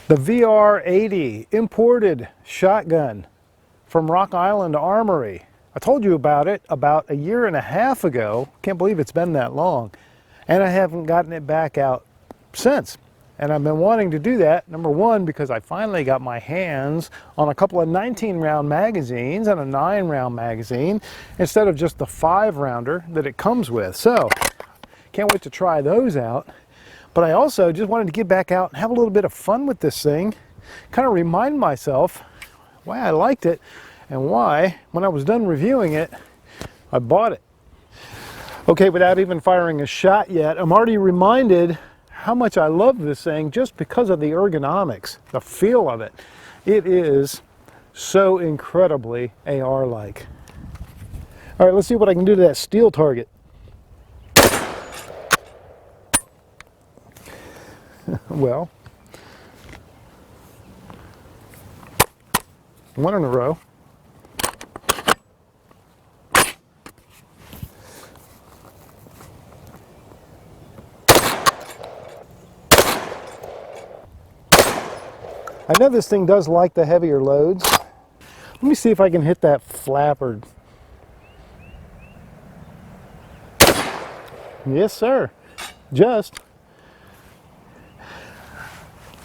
The VR-80 imported shotgun from Rock Island Armory. I told you about it about a year and a half ago. Can't believe it's been that long. And I haven't gotten it back out since. And I've been wanting to do that, number one, because I finally got my hands on a couple of 19-round magazines and a 9-round magazine instead of just the 5-rounder that it comes with. So, can't wait to try those out. But I also just wanted to get back out and have a little bit of fun with this thing, kind of remind myself why I liked it and why, when I was done reviewing it, I bought it. Okay, without even firing a shot yet, I'm already reminded how much I love this thing just because of the ergonomics, the feel of it. It is so incredibly AR-like. All right, let's see what I can do to that steel target. Well, one in a row. I know this thing does like the heavier loads. Let me see if I can hit that flapper. Yes, sir. Just.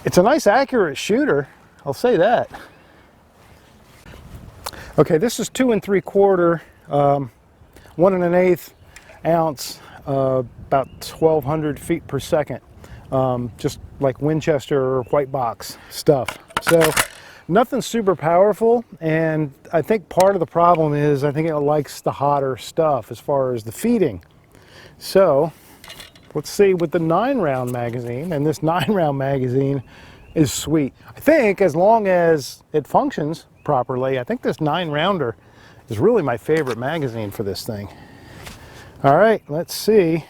It's a nice accurate shooter, I'll say that. Okay, this is 2 3/4, 1 1/8 ounce, about 1,200 feet per second. Just like Winchester or white box stuff. So nothing super powerful, and I think part of the problem is I think it likes the hotter stuff as far as the feeding. So let's see with the 9-round magazine, and this 9-round magazine is sweet. I think as long as it functions properly, I think this 9-rounder is really my favorite magazine for this thing. All right, let's see.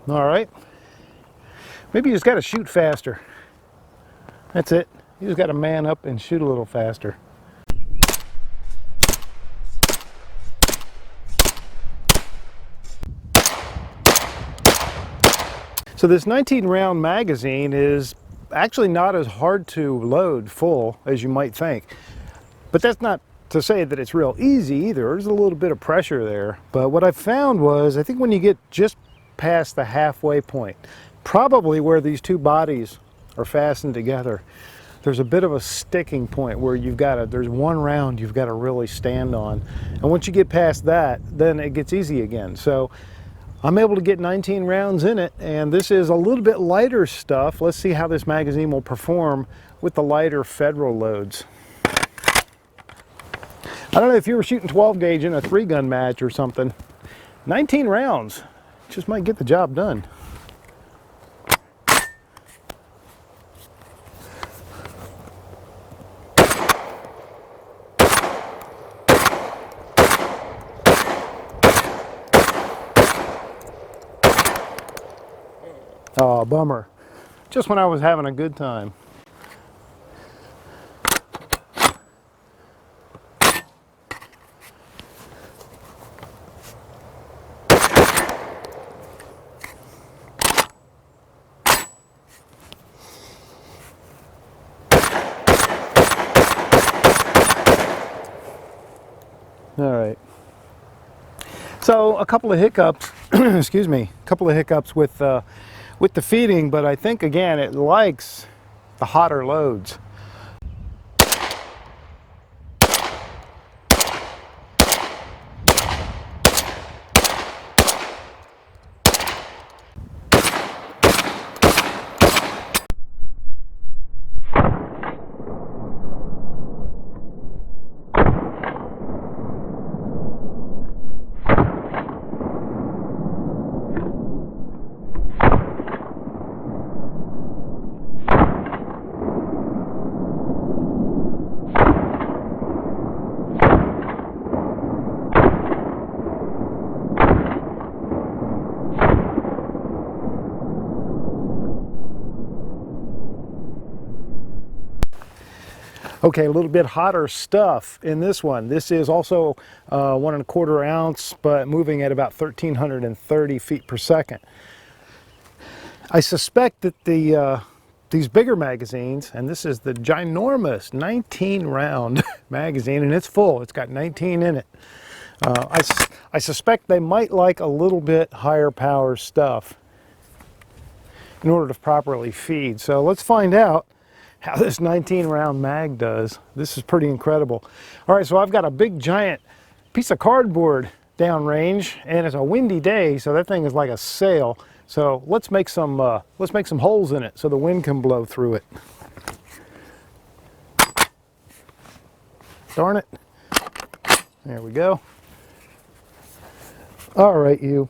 All right, maybe you just got to shoot faster. That's it. You just got to man up and shoot a little faster. So this 19-round magazine is actually not as hard to load full as you might think. But that's not to say that it's real easy either. There's a little bit of pressure there. But what I found was, I think when you get just past the halfway point, probably where these two bodies are fastened together, there's a bit of a sticking point where there's one round you've got to really stand on. And once you get past that, then it gets easy again. So I'm able to get 19 rounds in it, and this is a little bit lighter stuff. Let's see how this magazine will perform with the lighter Federal loads. I don't know if you were shooting 12 gauge in a 3-gun match or something. 19 rounds just might get the job done. Oh, bummer. Just when I was having a good time. All right. So a couple of hiccups, excuse me, a couple of hiccups with the feeding, but I think again it likes the hotter loads. Okay, a little bit hotter stuff in this one. This is also 1 1/4 ounce, but moving at about 1,330 feet per second. I suspect that these bigger magazines, and this is the ginormous 19 round magazine, and it's full. It's got 19 in it. I suspect they might like a little bit higher power stuff in order to properly feed. So let's find out how this 19 round mag does. This is pretty incredible. All right, so I've got a big giant piece of cardboard downrange, and it's a windy day, so that thing is like a sail. So let's make some holes in it so the wind can blow through it. Darn it. There we go. All right, you.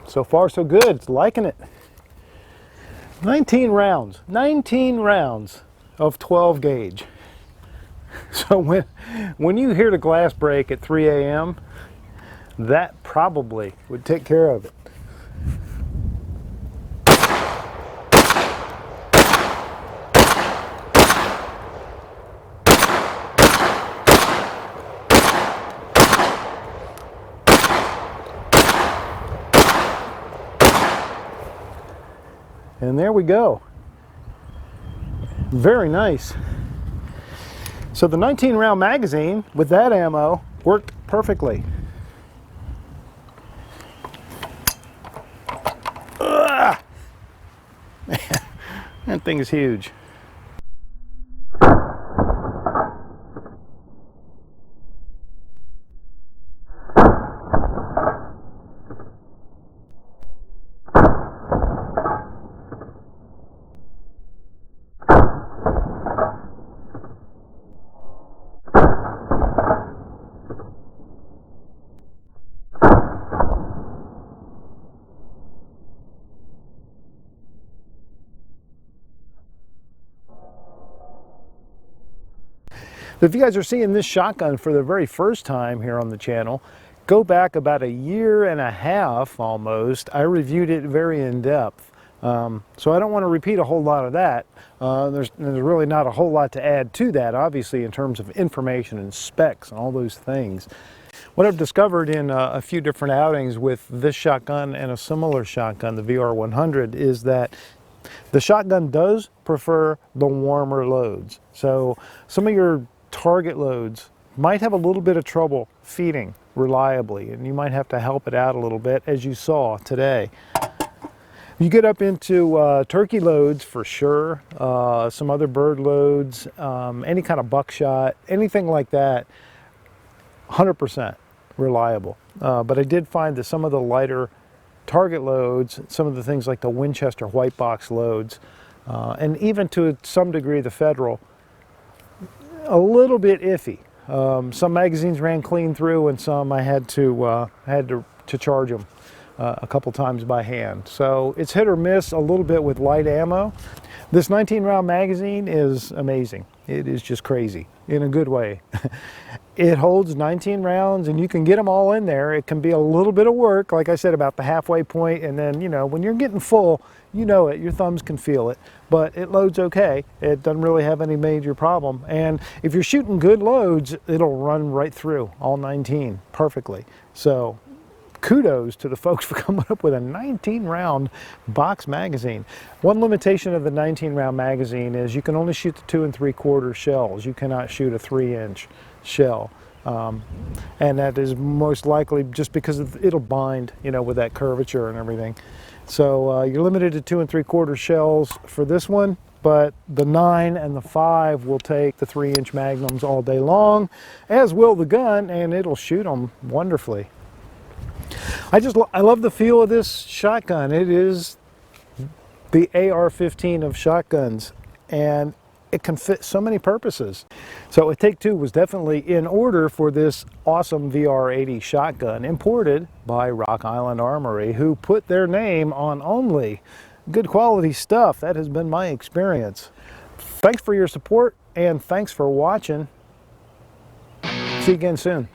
So far, so good. It's liking it. 19 rounds of 12 gauge. So when you hear the glass break at 3 a.m., that probably would take care of it. And there we go. Very nice. So the 19 round magazine with that ammo worked perfectly. Ugh! Man, that thing is huge. If you guys are seeing this shotgun for the very first time here on the channel, go back about 1.5 years almost. I reviewed it very in depth. So I don't want to repeat a whole lot of that. There's really not a whole lot to add to that, obviously, in terms of information and specs and all those things. What I've discovered in a few different outings with this shotgun and a similar shotgun, the VR-100, is that the shotgun does prefer the warmer loads. So some of your target loads might have a little bit of trouble feeding reliably, and you might have to help it out a little bit, as you saw today. You get up into turkey loads for sure, some other bird loads, any kind of buckshot, anything like that, 100% reliable. But I did find that some of the lighter target loads, some of the things like the Winchester white box loads, and even to some degree the Federal, a little bit iffy. Some magazines ran clean through, and some I had to charge them a couple times by hand. So it's hit or miss a little bit with light ammo. This 19 round magazine is amazing. It is just crazy in a good way. It holds 19 rounds and you can get them all in there. It can be a little bit of work, like I said, about the halfway point, and then, you know, when you're getting full, you know it, your thumbs can feel it, but it loads okay. It doesn't really have any major problem. And if you're shooting good loads, it'll run right through all 19 perfectly. So kudos to the folks for coming up with a 19 round box magazine. One limitation of the 19 round magazine is you can only shoot the 2 3/4 shells. You cannot shoot a 3-inch shell. And that is most likely just because it'll bind, you know, with that curvature and everything. So you're limited to 2 3/4 shells for this one, but the 9 and the 5 will take the 3-inch magnums all day long, as will the gun, and it'll shoot them wonderfully. I love the feel of this shotgun. It is the AR-15 of shotguns, and it can fit so many purposes. So a Take Two was definitely in order for this awesome VR-80 shotgun, imported by Rock Island Armory, who put their name on only good quality stuff. That has been my experience. Thanks for your support, and thanks for watching. See you again soon.